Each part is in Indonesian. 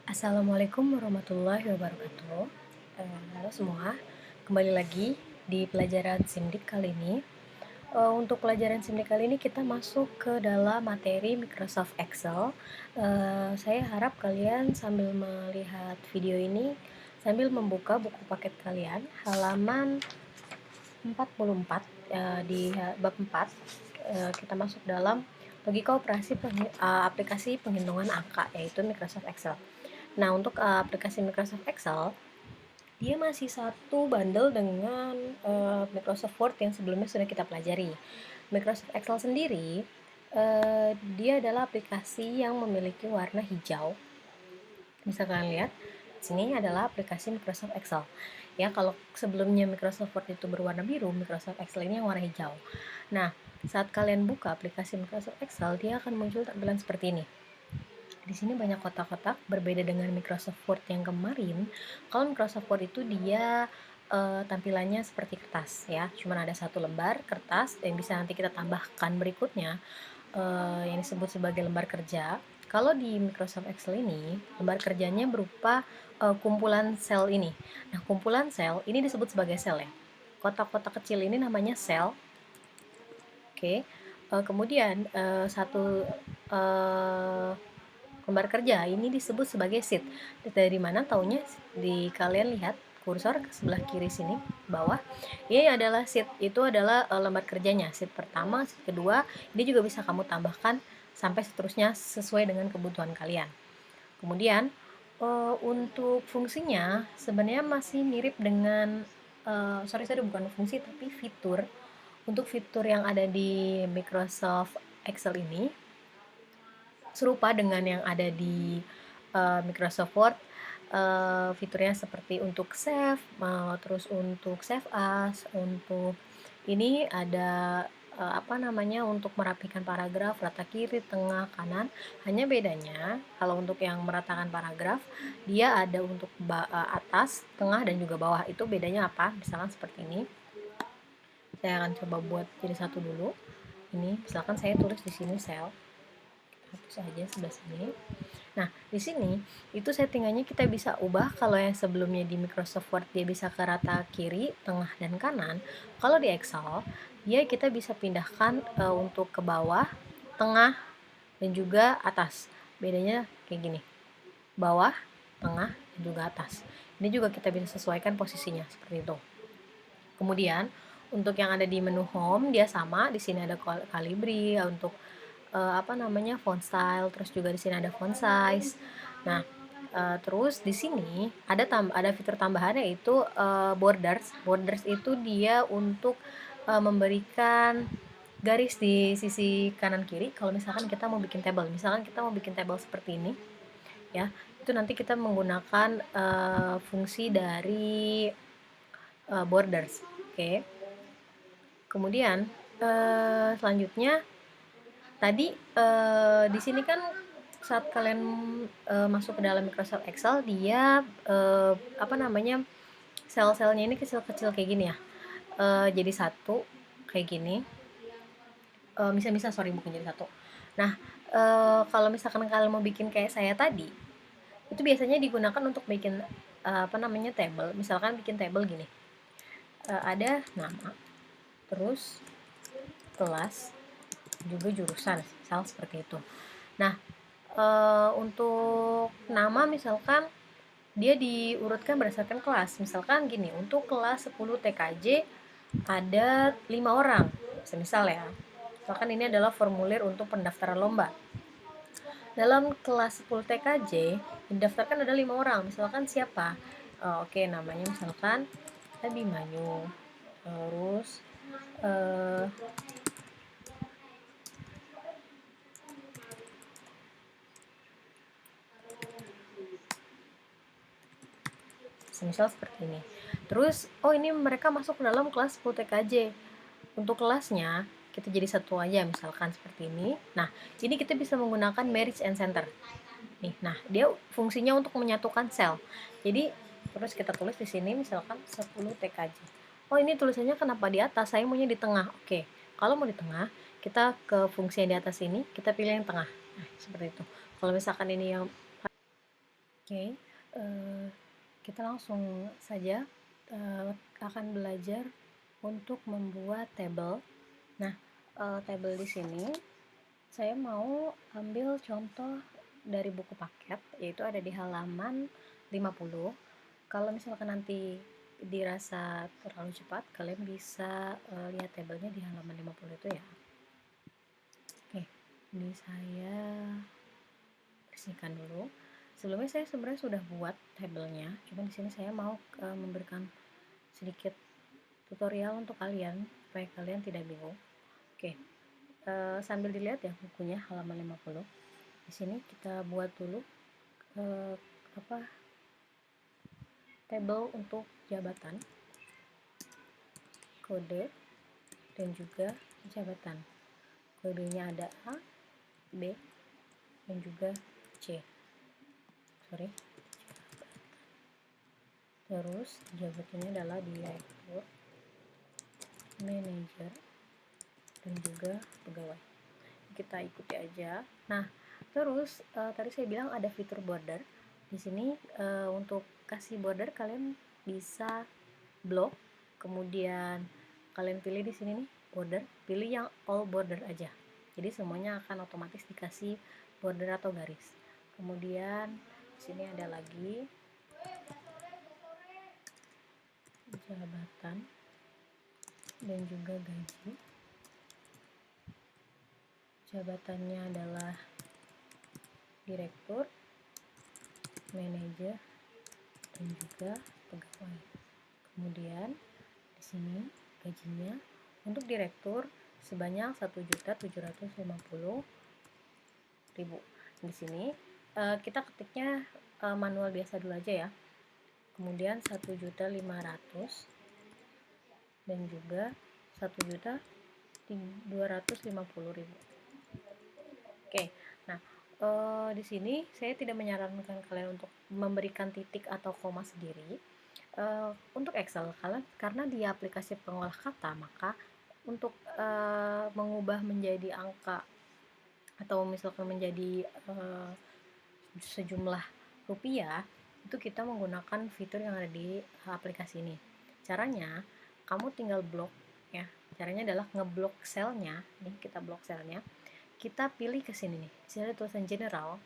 Assalamualaikum warahmatullahi wabarakatuh. Halo semua, kembali lagi di pelajaran SIMDIK kali ini. Untuk pelajaran SIMDIK kali ini kita masuk ke dalam materi Microsoft Excel. Saya harap kalian sambil melihat video ini, sambil membuka buku paket kalian, halaman 44, di bab 4, kita masuk dalam logika operasi aplikasi penghitungan angka, yaitu Microsoft Excel. Nah, untuk aplikasi Microsoft Excel, dia masih satu bundle dengan Microsoft Word yang sebelumnya sudah kita pelajari. Microsoft Excel sendiri, dia adalah aplikasi yang memiliki warna hijau. Bisa kalian lihat, sini adalah aplikasi Microsoft Excel. Ya, kalau sebelumnya Microsoft Word itu berwarna biru, Microsoft Excel ini yang warna hijau. Nah, saat kalian buka aplikasi Microsoft Excel, dia akan muncul tampilan seperti ini. Di sini banyak kotak-kotak, berbeda dengan Microsoft Word yang kemarin. Kalau Microsoft Word itu dia tampilannya seperti kertas ya, cuman ada satu lembar kertas yang bisa nanti kita tambahkan berikutnya, yang disebut sebagai lembar kerja. Kalau di Microsoft Excel ini, lembar kerjanya berupa kumpulan sel ini. Nah, kumpulan sel ini disebut sebagai sel ya. Kotak-kotak kecil ini namanya sel. Oke. Kemudian satu lembar kerja ini disebut sebagai sheet. Dari mana taunya? Di kalian lihat kursor ke sebelah kiri sini bawah, ini adalah sheet, itu adalah lembar kerjanya, sheet pertama, sheet kedua. Ini juga bisa kamu tambahkan sampai seterusnya sesuai dengan kebutuhan kalian. Kemudian untuk fungsinya sebenarnya masih mirip dengan bukan fungsi tapi fitur. Untuk fitur yang ada di Microsoft Excel ini serupa dengan yang ada di Microsoft Word. Fiturnya seperti untuk save, terus untuk save as, untuk ini ada untuk merapikan paragraf, rata kiri, tengah, kanan. Hanya bedanya kalau untuk yang meratakan paragraf, dia ada untuk atas, tengah, dan juga bawah. Itu bedanya apa? Misalkan seperti ini. Saya akan coba buat jadi satu dulu. Ini misalkan saya tulis di sini sel, hapus aja sebelah sini. Nah, di sini itu settingannya kita bisa ubah. Kalau yang sebelumnya di Microsoft Word dia bisa ke rata kiri, tengah, dan kanan. Kalau di Excel, dia kita bisa pindahkan untuk ke bawah, tengah, dan juga atas. Bedanya kayak gini. Bawah, tengah, dan juga atas. Ini juga kita bisa sesuaikan posisinya seperti itu. Kemudian, untuk yang ada di menu home dia sama. Di sini ada Calibri untuk font style, terus juga di sini ada font size. Nah, terus di sini ada fitur tambahan yaitu borders. Borders itu dia untuk memberikan garis di sisi kanan kiri. Kalau misalkan kita mau bikin table seperti ini, ya, itu nanti kita menggunakan fungsi dari borders. Oke. Kemudian selanjutnya tadi di sini kan saat kalian masuk ke dalam Microsoft Excel, dia sel-selnya ini kecil-kecil kayak gini ya, jadi satu kayak gini, bukan jadi satu. Nah, kalau misalkan kalian mau bikin kayak saya tadi, itu biasanya digunakan untuk bikin table. Misalkan bikin table gini, ada nama, terus kelas, juga jurusan, misal seperti itu. Nah, untuk nama misalkan dia diurutkan berdasarkan kelas. Misalkan gini, untuk kelas 10 TKJ ada 5 orang. Misal ya. Misalkan ini adalah formulir untuk pendaftaran lomba. Dalam kelas 10 TKJ didaftarkan ada 5 orang. Misalkan siapa? Oke, namanya misalkan Abimanyu. Terus semisal seperti ini. Terus ini mereka masuk ke dalam kelas 10 TKJ. Untuk kelasnya kita jadi satu aja, misalkan seperti ini. Nah, ini kita bisa menggunakan Marriage and Center nih. Nah, dia fungsinya untuk menyatukan sel. Jadi terus kita tulis di sini misalkan 10 TKJ. Ini tulisannya kenapa di atas? Saya maunya di tengah. Oke, kalau mau di tengah, kita ke fungsi yang di atas ini, kita pilih yang tengah. Nah, seperti itu. Kalau misalkan ini yang Oke, kita langsung saja akan belajar untuk membuat tabel. Nah, tabel di sini saya mau ambil contoh dari buku paket, yaitu ada di halaman 50. Kalau misalkan nanti dirasa terlalu cepat, kalian bisa lihat tabelnya di halaman 50 itu ya. Oke, ini saya bersihkan dulu. Sebelumnya saya sebenarnya sudah buat tabelnya, cuma di sini saya mau memberikan sedikit tutorial untuk kalian supaya kalian tidak bingung. Oke, sambil dilihat ya bukunya halaman 50. Di sini kita buat dulu eh, apa tabel untuk jabatan, kode, dan juga jabatan. Kodenya ada A, B, dan juga C. Sorry. Terus jabatannya adalah direktur, manajer, dan juga pegawai. Kita ikuti aja. Nah, terus tadi saya bilang ada fitur border. Di sini untuk kasih border kalian bisa blok, kemudian kalian pilih di sini nih border, pilih yang all border aja. Jadi semuanya akan otomatis dikasih border atau garis. Kemudian di sini ada lagi jabatan dan juga gaji. Jabatannya adalah direktur, manajer, dan juga pegawai. Kemudian di sini gajinya untuk direktur sebanyak 1.750.000. Di sini kita ketiknya manual biasa dulu aja ya. Kemudian 1.500.000 dan juga 1.250.000. Oke, nah di sini saya tidak menyarankan kalian untuk memberikan titik atau koma sendiri. Untuk Excel kalian karena di aplikasi pengolah kata, maka untuk mengubah menjadi angka atau misalkan menjadi sejumlah rupiah, itu kita menggunakan fitur yang ada di aplikasi ini. Caranya kamu tinggal blok ya. Caranya adalah ngeblok selnya. Nih kita blok selnya. Kita pilih ke sini nih. Di sini ada tulisan general.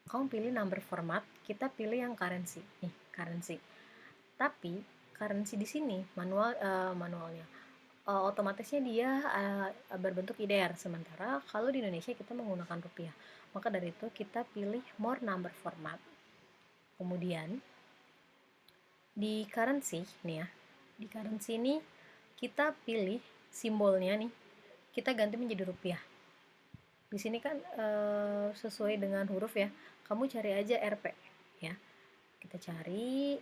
Kamu pilih number format, kita pilih yang currency. Nih, currency. Tapi currency di sini manualnya otomatisnya dia berbentuk IDR, sementara kalau di Indonesia kita menggunakan rupiah. Maka dari itu kita pilih more number format. Kemudian di currency nih ya, di currency ini kita pilih simbolnya nih, kita ganti menjadi rupiah. Di sini kan sesuai dengan huruf ya, kamu cari aja RP ya. Kita cari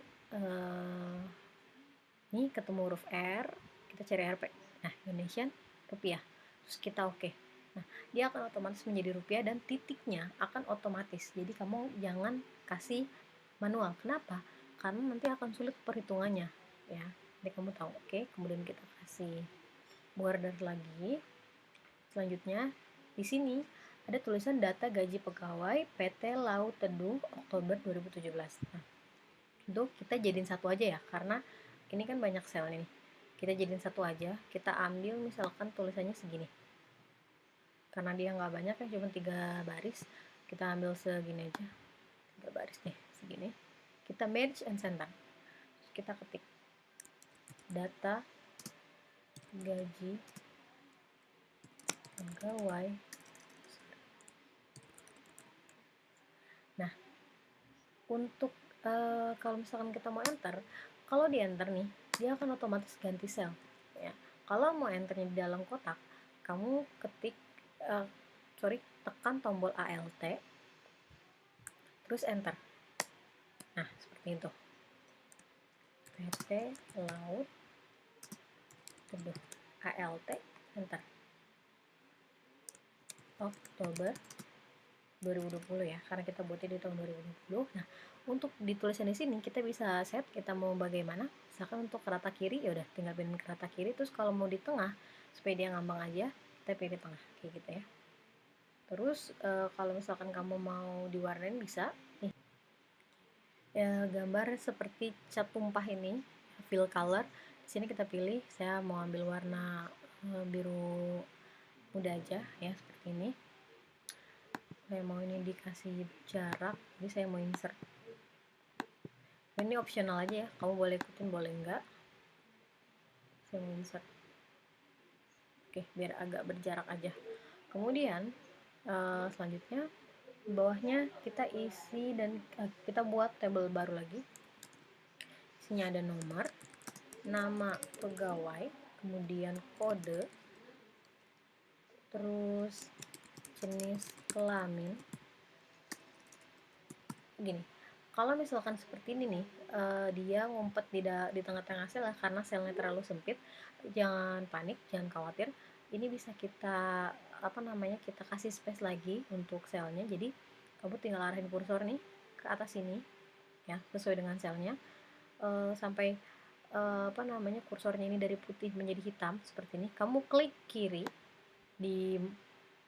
nih ketemu huruf R, kita cari RP. Nah, Indonesian rupiah. Terus kita oke. Nah, dia akan otomatis menjadi rupiah dan titiknya akan otomatis. Jadi kamu jangan kasih manual. Kenapa? Karena nanti akan sulit perhitungannya ya. Jadi kamu tahu, oke. Kemudian kita kasih border lagi. Selanjutnya di sini ada tulisan data gaji pegawai PT Laut Teduh Oktober 2017. Nah, itu kita jadiin satu aja ya, karena ini kan banyak sel nih. Kita jadiin satu aja, kita ambil misalkan tulisannya segini. Karena dia nggak banyak ya, cuma 3 baris, kita ambil segini aja. 3 baris nih, segini. Kita merge and center. Kita ketik data gaji pegawai. Nah, untuk kalau misalkan kita mau enter, kalau di enter nih dia akan otomatis ganti sel ya. Kalau mau enternya di dalam kotak, kamu ketik tekan tombol ALT terus enter. Nah, seperti itu. PT Laut Teduh ALT enter. Oktober 2020 ya, karena kita buatnya di tahun 2020. Nah, untuk dituliskan di sini kita bisa set kita mau bagaimana. Misalkan untuk ke rata kiri ya udah tinggal pilih ke rata kiri, terus kalau mau di tengah supaya dia ngambang aja, kita pilih tengah kayak gitu ya. Terus kalau misalkan kamu mau diwarnain bisa nih. ya, gambar seperti cat tumpah ini, fill color. Di sini kita pilih, saya mau ambil warna biru muda aja ya, seperti ini. Saya mau ini dikasih jarak, jadi saya mau insert. Ini optional aja ya, kamu boleh ikutin boleh enggak. Saya mau insert. Oke, biar agak berjarak aja. Kemudian selanjutnya bawahnya kita isi dan kita buat tabel baru lagi. Isinya ada nomor, nama pegawai, kemudian kode, terus jenis kelamin. Gini, kalau misalkan seperti ini nih, dia ngumpet di tengah-tengah sel karena selnya terlalu sempit, jangan panik, jangan khawatir. Ini bisa kita kita kasih space lagi untuk selnya. Jadi kamu tinggal arahin kursor nih ke atas sini ya, sesuai dengan selnya, sampai kursornya ini dari putih menjadi hitam seperti ini. Kamu klik kiri di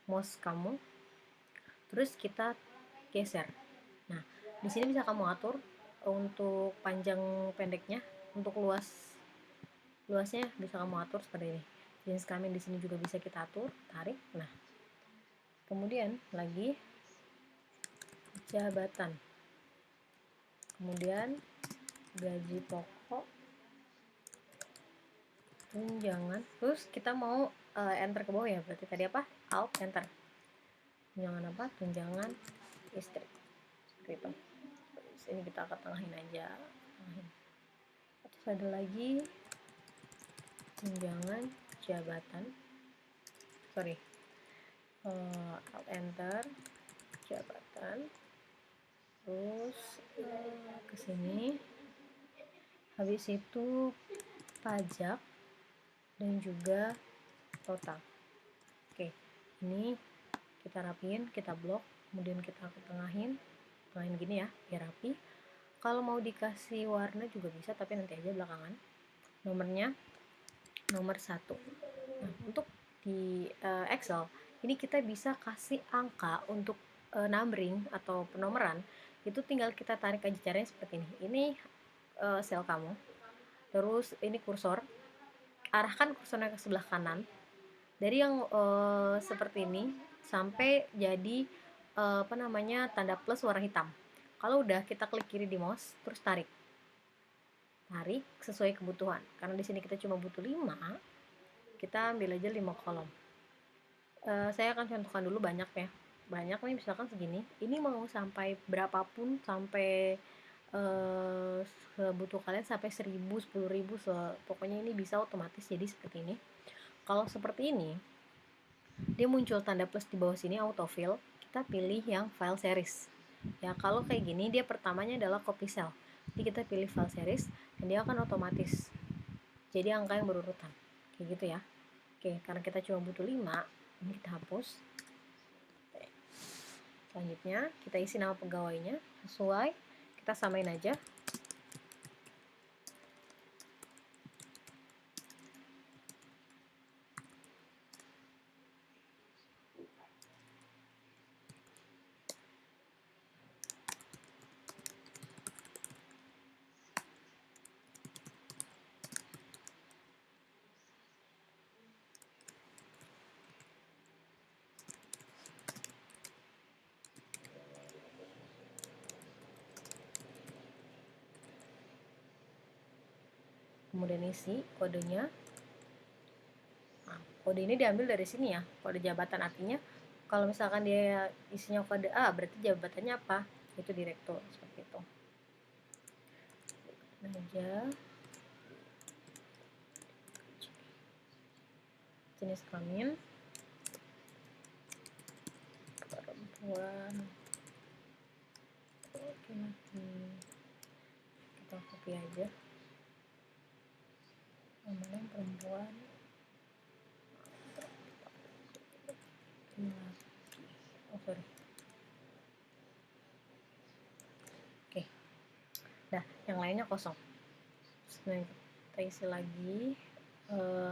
mouse kamu, terus kita geser. Nah, di sini bisa kamu atur untuk panjang pendeknya, untuk luasnya bisa kamu atur seperti ini. Jenis kelamin di sini juga bisa kita atur, tarik. Nah, kemudian lagi jabatan, kemudian gaji pokok, tunjangan, terus kita mau enter ke bawah ya, berarti tadi apa? Alt enter. Tunjangan apa? Tunjangan istri, seperti itu. Terus ini kita ke tengahin aja, tengahin. Terus ada lagi tunjangan jabatan, alt enter, jabatan, terus ke sini, habis itu pajak dan juga total. Oke, ini kita rapiin, kita blok, kemudian kita tengahin gini ya, biar rapi. Kalau mau dikasih warna juga bisa, tapi nanti aja belakangan. Nomornya nomor 1. Nah, untuk di Excel ini kita bisa kasih angka untuk numbering atau penomoran. Itu tinggal kita tarik aja, caranya seperti ini. Ini sel kamu, terus ini kursor, arahkan kursornya ke sebelah kanan dari yang seperti ini sampai jadi tanda plus warna hitam. Kalau udah, kita klik kiri di mouse, terus tarik sesuai kebutuhan. Karena di sini kita cuma butuh 5, kita ambil aja 5 kolom. Saya akan contohkan dulu banyak ya, banyak nih, misalkan segini. Ini mau sampai berapapun, sampai sebutuh kalian, sampai 1000, 10.000, pokoknya ini bisa otomatis jadi seperti ini. Kalau seperti ini, dia muncul tanda plus di bawah sini, autofill. Kita pilih yang file series ya. Kalau kayak gini, dia pertamanya adalah copy cell, jadi kita pilih file series dan dia akan otomatis jadi angka yang berurutan kayak gitu ya. Oke, karena kita cuma butuh 5, ini kita hapus. Selanjutnya kita isi nama pegawainya sesuai, kita samain aja. Kemudian isi kodenya. Nah, kode ini diambil dari sini ya, kode jabatan. Artinya kalau misalkan dia isinya kode A, berarti jabatannya apa? Itu direktur, seperti itu. Aja jenis kelamin perempuan, laki-laki, kita copy aja, namanya perempuan, oke. Nah, yang lainnya kosong. Nah, kita isi lagi.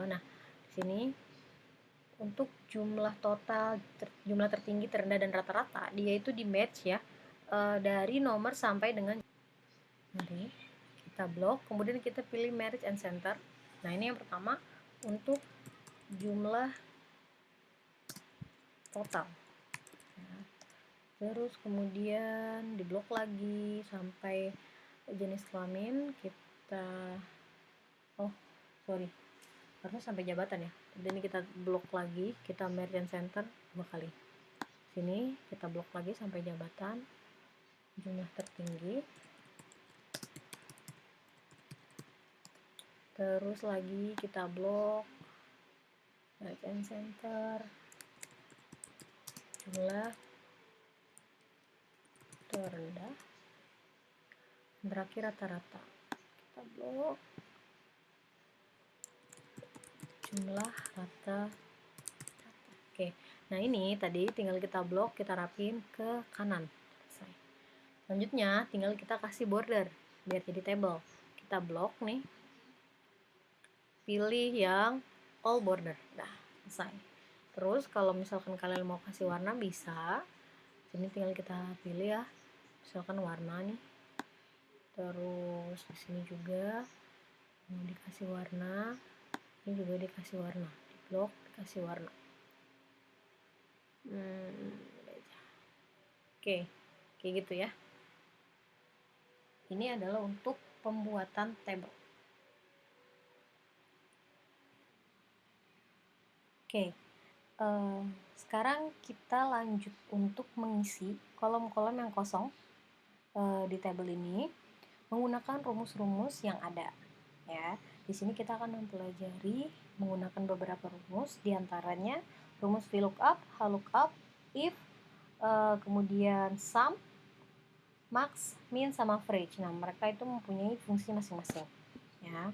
Nah, di sini untuk jumlah total, jumlah tertinggi, terendah, dan rata-rata, dia itu di match ya, dari nomor sampai dengan Mari kita blok, kemudian kita pilih marriage and center. Nah, ini yang pertama untuk jumlah total. Nah, terus kemudian diblok lagi sampai jenis kelamin kita, oh sorry, harusnya sampai jabatan ya. Jadi ini kita blok lagi, kita marriage and center 2 kali. Sini kita blok lagi sampai jabatan jumlah tertinggi. Terus lagi kita blok marriage and center jumlah terendah, terakhir rata-rata kita blok jumlah rata. Oke, nah ini tadi tinggal kita blok, kita rapin ke kanan. Selesai. Selanjutnya tinggal kita kasih border biar jadi table. Kita blok nih, pilih yang all border. Nah, selesai. Terus kalau misalkan kalian mau kasih warna bisa, ini tinggal kita pilih ya, misalkan warna nih. Terus di sini juga mau dikasih warna, ini juga dikasih warna, di blok dikasih warna. Oke, kayak gitu ya. Ini adalah untuk pembuatan table. Oke, sekarang kita lanjut untuk mengisi kolom-kolom yang kosong di table ini menggunakan rumus-rumus yang ada. Ya, di sini kita akan mempelajari menggunakan beberapa rumus, diantaranya rumus VLOOKUP, HLOOKUP, if, kemudian sum, max, min, sama average. Nah, mereka itu mempunyai fungsi masing-masing. Ya,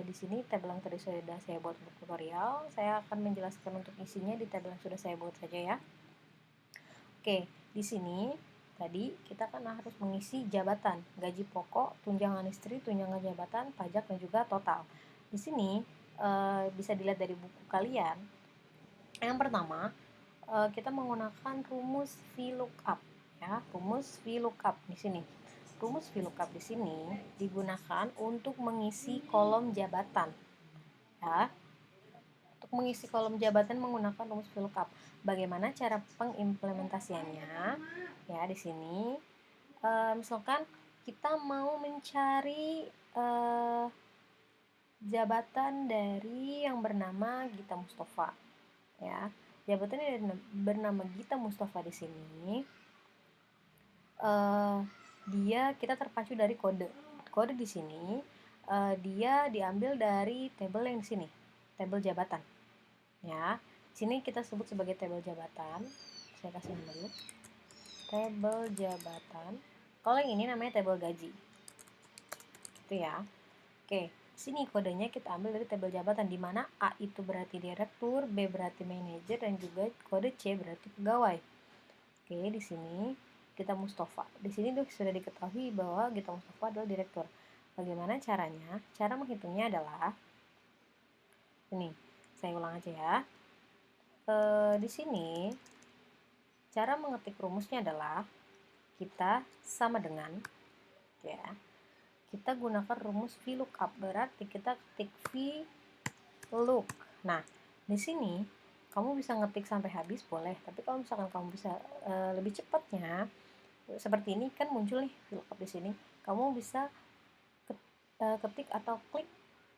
di sini tabel yang tadi sudah saya buat untuk tutorial, saya akan menjelaskan untuk isinya di tabel yang sudah saya buat saja ya. Oke, di sini tadi kita kan harus mengisi jabatan, gaji pokok, tunjangan istri, tunjangan jabatan, pajak, dan juga total. Di sini bisa dilihat dari buku kalian. Yang pertama, kita menggunakan rumus VLOOKUP ya, rumus VLOOKUP di sini. Rumus VLOOKUP di sini digunakan untuk mengisi kolom jabatan. Ya. Untuk mengisi kolom jabatan menggunakan rumus VLOOKUP. Bagaimana cara pengimplementasiannya? Ya, di sini misalkan kita mau mencari jabatan dari yang bernama Gita Mustafa. Ya, jabatan yang bernama Gita Mustafa di sini dia kita terpacu dari kode di sini dia diambil dari tabel yang di sini, tabel jabatan ya. Sini kita sebut sebagai tabel jabatan, saya kasih nama dulu, tabel jabatan. Kalau yang ini namanya tabel gaji gitu ya. Oke, sini kodenya kita ambil dari tabel jabatan, di mana A itu berarti direktur, B berarti manajer, dan juga kode C berarti pegawai. Oke, di sini Gita Mustafa. Di sini sudah diketahui bahwa Gita Mustafa adalah direktur. Bagaimana caranya? Cara menghitungnya adalah ini. Saya ulang aja ya. Di sini cara mengetik rumusnya adalah kita sama dengan ya. Kita gunakan rumus VLOOKUP, berarti kita ketik VLOOK. Nah, di sini kamu bisa ngetik sampai habis boleh, tapi kalau misalkan kamu bisa lebih cepatnya seperti ini kan muncul nih VLOOKUP di sini, kamu bisa ketik atau klik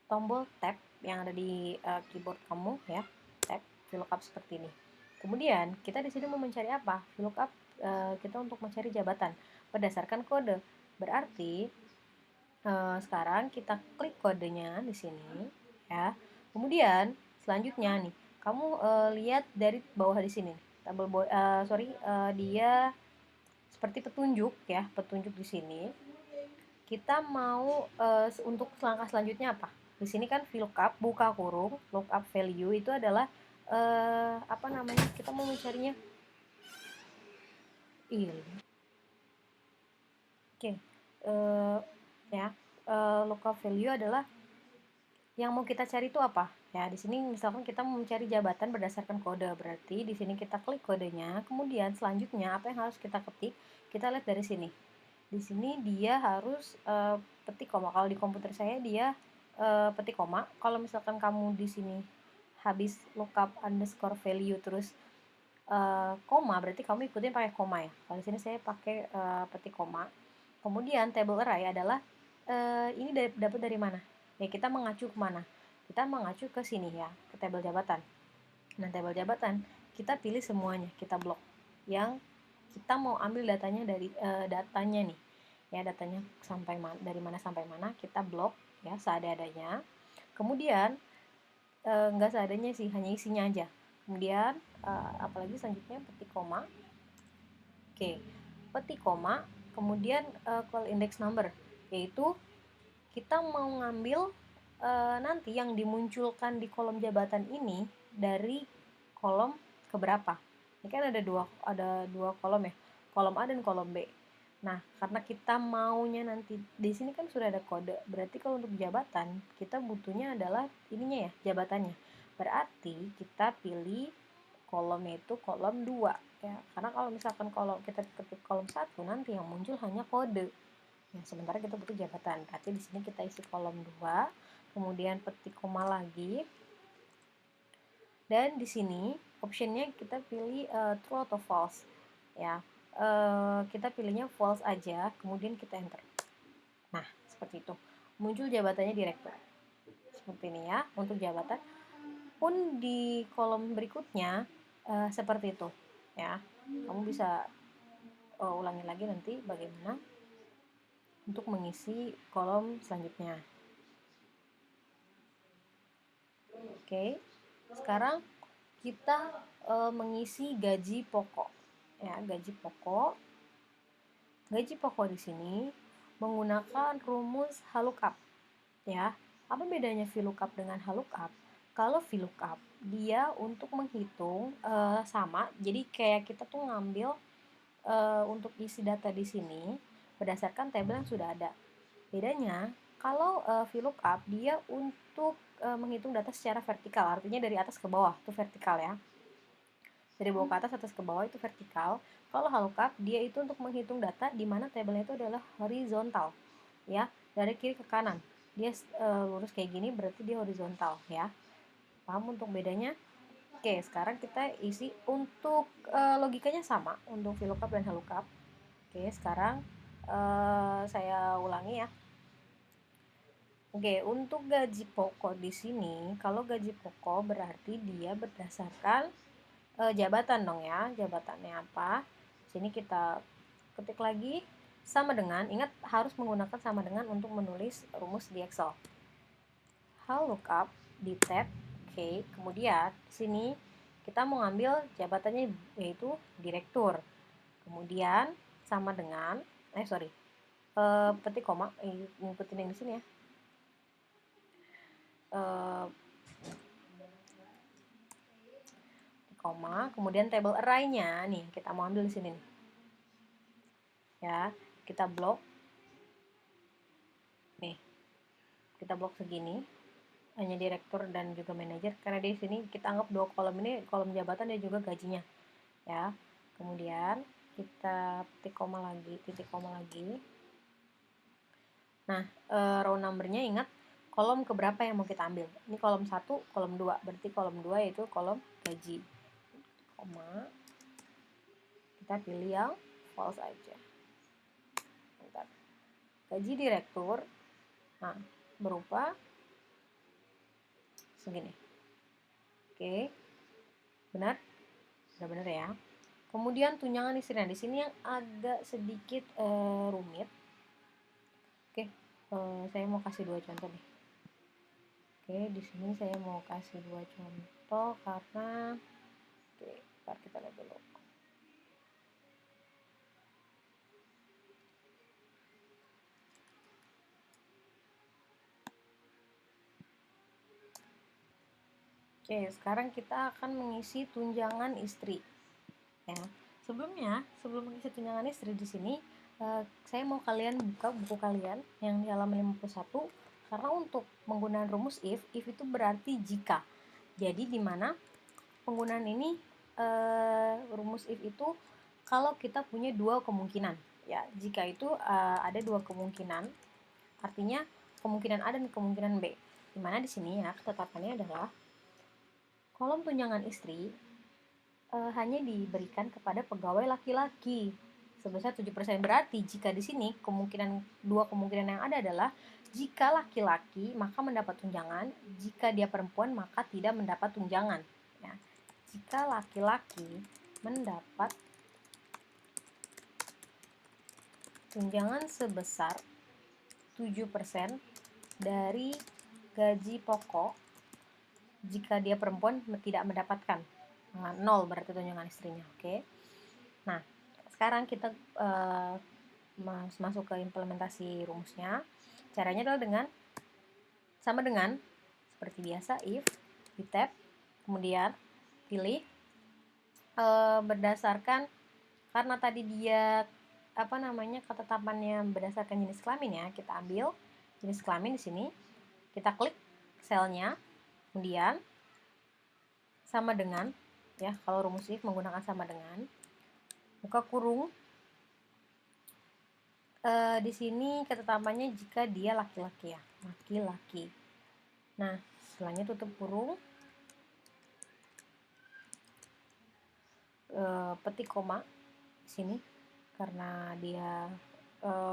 tombol tab yang ada di keyboard kamu ya, tab VLOOKUP seperti ini. Kemudian kita di sini mau mencari apa? VLOOKUP kita untuk mencari jabatan berdasarkan kode. Berarti sekarang kita klik kodenya di sini ya. Kemudian selanjutnya nih, kamu lihat dari bawah di sini. Tabel dia seperti petunjuk ya, petunjuk di sini. Kita mau untuk langkah selanjutnya apa? Di sini kan VLOOKUP buka kurung, lookup value itu adalah apa namanya? Kita mau mencarinya Oke. Ya, lookup value adalah yang mau kita cari itu apa? Ya, di sini misalkan kita mau mencari jabatan berdasarkan kode, berarti di sini kita klik kodenya, kemudian selanjutnya apa yang harus kita ketik? Kita lihat dari sini. Di sini dia harus petik koma. Kalau di komputer saya dia petik koma. Kalau misalkan kamu di sini habis lookup underscore value terus koma, berarti kamu ikutin pakai koma ya. Kalau di sini saya pakai petik koma. Kemudian table array adalah ini dapat dari mana? Ya kita mengacu kemana? Kita mengacu ke sini ya, ke tabel jabatan. Nah, tabel jabatan kita pilih semuanya, kita blok. Yang kita mau ambil datanya dari datanya nih. Ya, datanya dari mana sampai mana kita blok ya seadanya. Kemudian nggak seadanya sih, hanya isinya aja. Kemudian apalagi selanjutnya petik koma. Oke, petik koma, kemudian call index number, yaitu kita mau ngambil nanti yang dimunculkan di kolom jabatan ini dari kolom keberapa. Ini kan ada dua kolom ya, kolom A dan kolom B. Nah, karena kita maunya nanti di sini kan sudah ada kode, berarti kalau untuk jabatan kita butuhnya adalah ininya ya, jabatannya. Berarti kita pilih kolomnya itu kolom 2 ya. Karena kalau misalkan kalau kita ketik kolom 1 nanti yang muncul hanya kode. Nah, sementara kita butuh jabatan. Berarti di sini kita isi kolom 2, kemudian petik koma lagi. Dan di sini optionnya kita pilih true atau false ya. Kita pilihnya false aja, kemudian kita enter. Nah, seperti itu. Muncul jabatannya direktur. Seperti ini ya untuk jabatan. Pun di kolom berikutnya seperti itu ya. Kamu bisa ulangi lagi nanti bagaimana untuk mengisi kolom selanjutnya. Oke, sekarang kita mengisi gaji pokok ya. Gaji pokok di sini menggunakan rumus VLOOKUP ya. Apa bedanya VLOOKUP dengan VLOOKUP? Kalau VLOOKUP dia untuk menghitung sama, jadi kayak kita tuh ngambil untuk isi data di sini berdasarkan tabel yang sudah ada. Bedanya kalau VLOOKUP dia untuk menghitung data secara vertikal, artinya dari atas ke bawah itu vertikal ya. Dari bawah ke atas ke bawah itu vertikal. Kalau VLOOKUP dia itu untuk menghitung data di mana tabelnya itu adalah horizontal ya, dari kiri ke kanan. Dia lurus kayak gini berarti dia horizontal ya. Paham untuk bedanya? Oke, sekarang kita isi untuk logikanya sama untuk VLOOKUP dan VLOOKUP. Oke, sekarang saya ulangi ya. Oke, untuk gaji pokok di sini, kalau gaji pokok berarti dia berdasarkan jabatan dong ya. Jabatannya apa? Sini kita ketik lagi sama dengan, ingat harus menggunakan sama dengan untuk menulis rumus di Excel. VLOOKUP di tab, oke. Kemudian sini kita mau ngambil jabatannya yaitu direktur. Kemudian sama dengan petik koma, ngikutin yang di sini ya. Koma, kemudian table array-nya nih kita mau ambil di sini nih. Ya, kita blok. Nih. Kita blok segini. Hanya direktur dan juga manajer karena di sini kita anggap dua kolom ini kolom jabatan dan juga gajinya. Ya. Kemudian kita titik koma lagi. Nah, row number-nya ingat kolom keberapa yang mau kita ambil. Ini kolom 1, kolom 2. Berarti kolom 2 yaitu kolom gaji. Koma. Kita pilih yang false aja. Bentar. Gaji direktur. Nah, berupa segini. Oke. Benar? Benar-benar ya. Kemudian tunjangan istri. Nah, di sini yang agak sedikit rumit. Oke, saya mau kasih dua contoh nih. Oke, di sini saya mau kasih dua contoh karena ntar kita lihat dulu. Oke, sekarang kita akan mengisi tunjangan istri. Ya, sebelum mengisi tunjangan istri di sini, saya mau kalian buka buku kalian yang di halaman 51 karena untuk penggunaan rumus if itu berarti jika. Jadi di mana penggunaan ini rumus if itu kalau kita punya dua kemungkinan ya. Jika itu ada dua kemungkinan, artinya kemungkinan A dan kemungkinan B. Dimana di sini ya ketetapannya adalah kolom tunjangan istri hanya diberikan kepada pegawai laki-laki sebesar 7%. Berarti jika di sini dua kemungkinan yang ada adalah jika laki-laki maka mendapat tunjangan, jika dia perempuan maka tidak mendapat tunjangan ya. Jika laki-laki mendapat tunjangan sebesar 7% dari gaji pokok, jika dia perempuan tidak mendapatkan. 0 berarti tunjangan istrinya. Oke. Nah, sekarang kita masuk ke implementasi rumusnya. Caranya adalah sama dengan seperti biasa, if di tab, kemudian pilih berdasarkan, karena tadi dia ketetapannya berdasarkan jenis kelamin ya, kita ambil jenis kelamin di sini, kita klik selnya, kemudian sama dengan ya, kalau rumus if menggunakan sama dengan, buka kurung, di sini ketetapannya jika dia laki-laki ya, laki-laki. Nah, setelahnya tutup kurung, petik koma di sini karena dia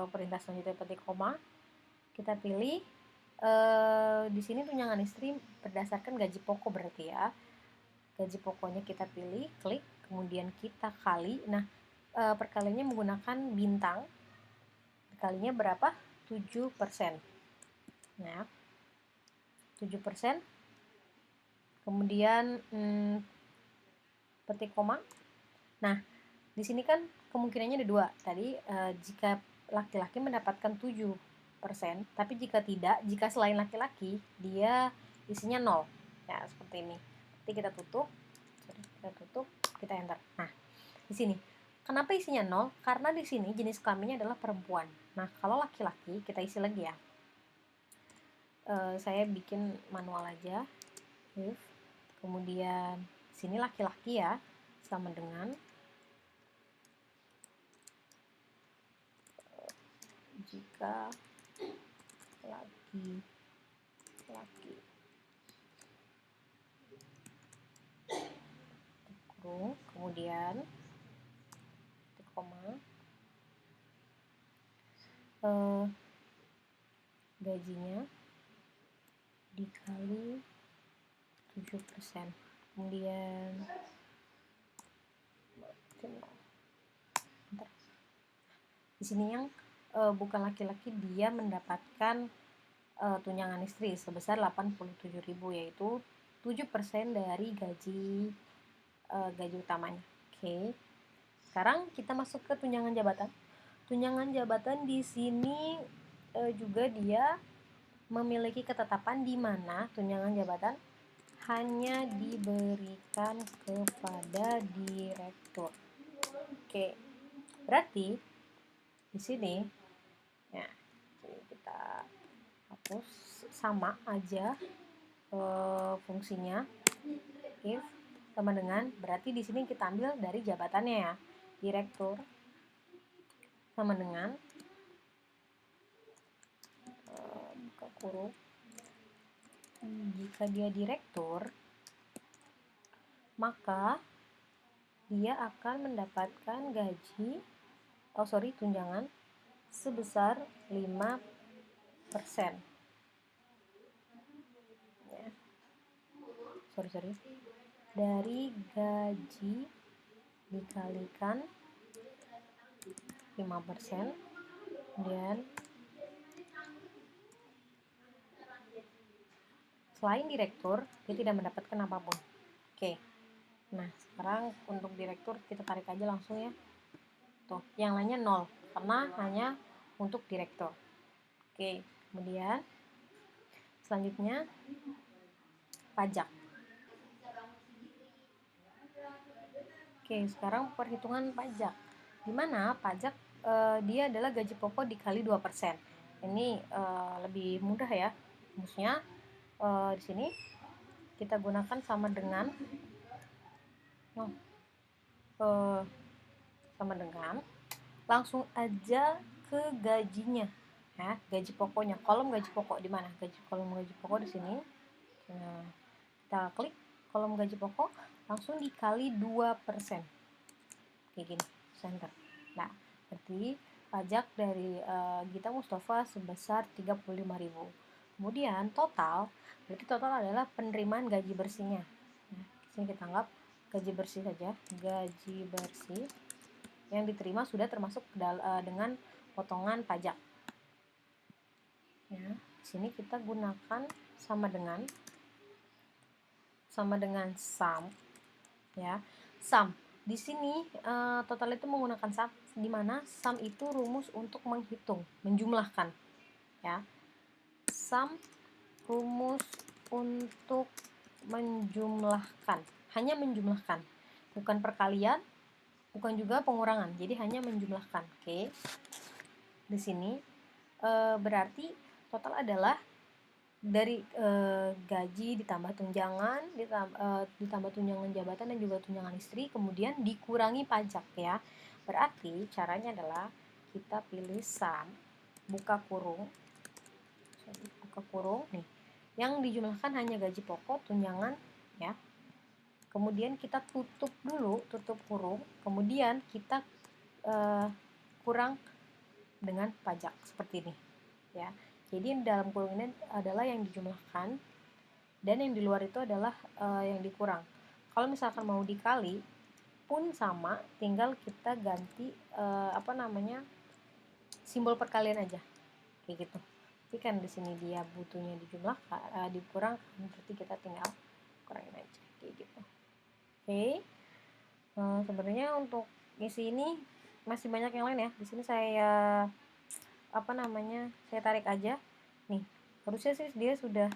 perintah selanjutnya petik koma. Kita pilih di sini tunjangan istri berdasarkan gaji pokok berarti ya. Gaji pokoknya kita pilih, klik, kemudian kita kali. Nah, perkaliannya menggunakan bintang. Kalinya berapa? 7%. Nah, 7%. Kemudian petik koma. Nah, di sini kan kemungkinannya ada dua. Tadi jika laki-laki mendapatkan 7%, tapi jika selain laki-laki dia isinya 0. Ya, seperti ini. Nanti kita tutup, kita enter. Nah, di sini kenapa isinya 0? Karena di sini jenis kelaminnya adalah perempuan. Nah, kalau laki-laki kita isi lagi ya. Saya bikin manual aja. If, kemudian sini laki-laki ya, sama dengan jika laki kurung, kemudian titik koma, gajinya dikali 7%, kemudian di sini yang bukan laki-laki dia mendapatkan tunjangan istri sebesar 87.000, yaitu 7% dari gaji utamanya. Oke. Sekarang kita masuk ke tunjangan jabatan. Tunjangan jabatan di sini juga dia memiliki ketetapan di mana tunjangan jabatan hanya diberikan kepada direktur. Oke. Berarti di sini ya, kita hapus sama aja fungsinya. If sama dengan, berarti di sini kita ambil dari jabatannya ya, direktur sama dengan buka kurung, jika dia direktur maka dia akan mendapatkan tunjangan sebesar 5%. Ya. Dari gaji dikalikan 5%, dan selain direktur dia tidak mendapatkan apapun. Oke. Nah, sekarang untuk direktur kita tarik aja langsung ya. Tuh, yang lainnya 0 karena hanya untuk direktur. Oke, kemudian selanjutnya pajak. Oke, sekarang perhitungan pajak. Di mana pajak dia adalah gaji pokok dikali 2%. Ini lebih mudah ya. Maksudnya di sini kita gunakan sama dengan sama dengan, langsung aja ke gajinya ya, gaji pokoknya. Kolom gaji pokok di mana? Kolom gaji pokok di sini. Nah, kita klik kolom gaji pokok, langsung dikali 2%. Kayak gini, center. Nah, berarti pajak dari Gita Mustafa sebesar 35.000. Kemudian total, berarti total adalah penerimaan gaji bersihnya. Nah, di sini kita anggap gaji bersih saja, gaji bersih yang diterima sudah termasuk dengan potongan pajak. Ya, di sini kita gunakan sama dengan sum ya. Sum di sini total itu menggunakan sum, di mana sum itu rumus untuk menghitung, menjumlahkan ya. Sum rumus untuk menjumlahkan, hanya menjumlahkan, bukan perkalian, bukan juga pengurangan, jadi hanya menjumlahkan. Oke. Di sini berarti total adalah dari gaji ditambah tunjangan, ditambah tunjangan jabatan dan juga tunjangan istri, kemudian dikurangi pajak ya. Berarti caranya adalah kita pilih sum, buka kurung nih. Yang dijumlahkan hanya gaji pokok, tunjangan ya. Kemudian kita tutup kurung, kemudian kita kurang dengan pajak seperti ini ya. Jadi dalam kurung ini adalah yang dijumlahkan dan yang di luar itu adalah yang dikurang. Kalau misalkan mau dikali pun sama, tinggal kita ganti simbol perkalian aja kayak gitu. Tapi kan di sini dia butuhnya dijumlahkan, dikurangkan, berarti kita tinggal kurangin aja kayak gitu. Oke. Sebenarnya untuk isi ini masih banyak yang lain ya. Di sini saya saya tarik aja nih, harusnya sih dia sudah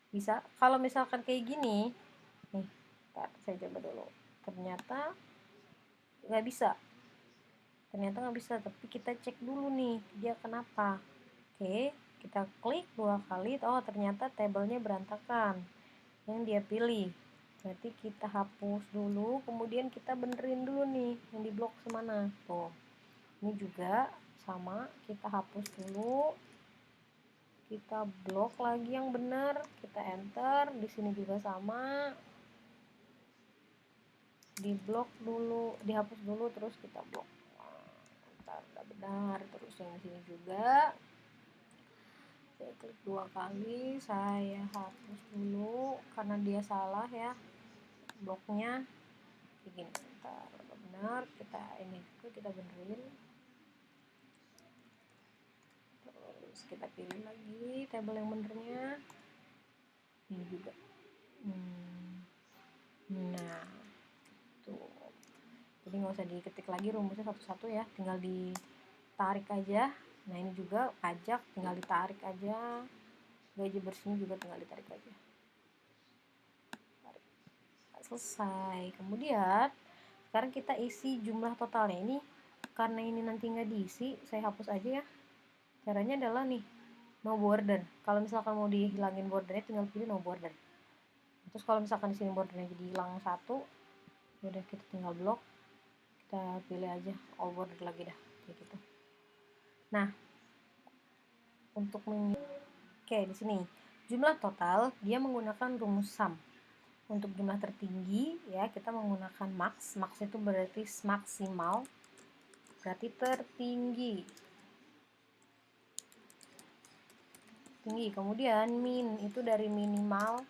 bisa. Kalau misalkan kayak gini nih, saya coba dulu, ternyata nggak bisa, tapi kita cek dulu nih dia kenapa. Oke, kita klik 2 kali, oh ternyata tabelnya berantakan yang dia pilih, berarti kita hapus dulu, kemudian kita benerin dulu nih yang di blok semana tuh. Ini juga sama, kita hapus dulu, kita blok lagi yang benar, kita enter. Di sini juga sama, di blok dulu, dihapus dulu, terus kita blok. Udah benar. Terus yang sini juga saya klik 2 kali, saya hapus dulu karena dia salah ya bloknya kayak gini. Udah benar, kita ini juga kita benerin. Terus kita pilih lagi tabel yang benernya, ini juga. Nah tuh, jadi nggak usah diketik lagi rumusnya satu-satu ya, tinggal ditarik aja. Nah ini juga pajak, tinggal ditarik aja, gaji bersihnya juga tinggal ditarik aja. Tarik. Selesai. Kemudian sekarang kita isi jumlah totalnya. Ini karena ini nanti nggak diisi, saya hapus aja ya. Caranya adalah nih, no border. Kalau misalkan mau dihilangin bordernya, tinggal pilih no border. Terus kalau misalkan di sini bordernya jadi hilang satu, udah kita tinggal blok, kita pilih aja all border lagi dah kayak gitu. Nah, untuk oke, di sini jumlah total dia menggunakan rumus sum. Untuk jumlah tertinggi ya kita menggunakan max. Max itu berarti maksimal, berarti tertinggi. Kemudian min itu dari minimal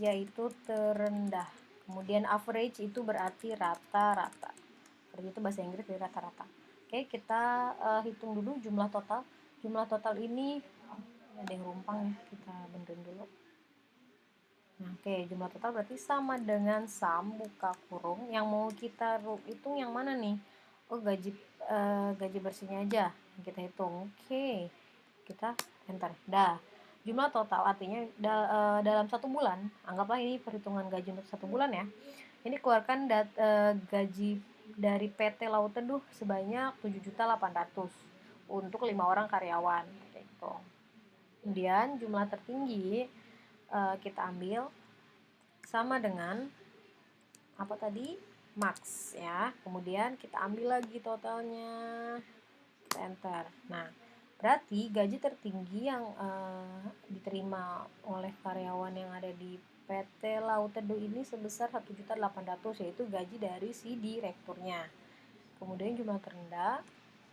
yaitu terendah. Kemudian average itu berarti rata-rata. Seperti itu bahasa Inggris dari rata-rata. Oke, kita hitung dulu jumlah total. Jumlah total ini ada yang rumpang ya, kita benerin dulu. Nah, oke, jumlah total berarti sama dengan sum buka kurung. Yang mau kita hitung yang mana nih? Oh, gaji bersihnya aja yang kita hitung. Oke, kita enter. Dah. Jumlah total artinya dalam 1 bulan, anggaplah ini perhitungan gaji untuk 1 bulan ya. Ini keluarkan gaji dari PT Laut Teduh sebanyak 7.800.000 untuk 5 orang karyawan gitu. Kemudian jumlah tertinggi kita ambil sama dengan apa tadi? max ya. Kemudian kita ambil lagi totalnya, kita enter. Nah, berarti gaji tertinggi yang diterima oleh karyawan yang ada di PT Laut Teduh ini sebesar 1.800.000, yaitu gaji dari si direkturnya. Kemudian jumlah terendah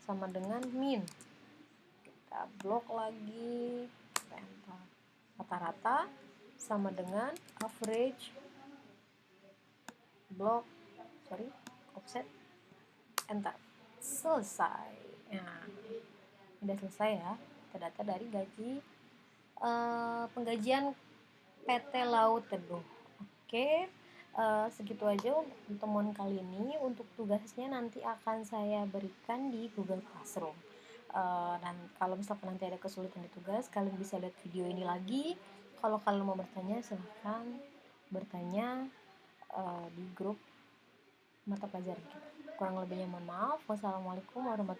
sama dengan min. Kita blok lagi, kita enter. Rata-rata sama dengan average blok, offset, enter. Selesai. Nah, udah selesai ya. Terdata dari gaji penggajian PT Laut Teduh. Oke, segitu aja untuk pertemuan kali ini. Untuk tugasnya nanti akan saya berikan di Google Classroom. Dan kalau misalkan nanti ada kesulitan di tugas, kalian bisa lihat video ini lagi. Kalau kalian mau bertanya, silahkan bertanya di grup mata pelajaran kita. Kurang lebihnya mohon maaf. Wassalamualaikum warahmatullahi wabarakatuh.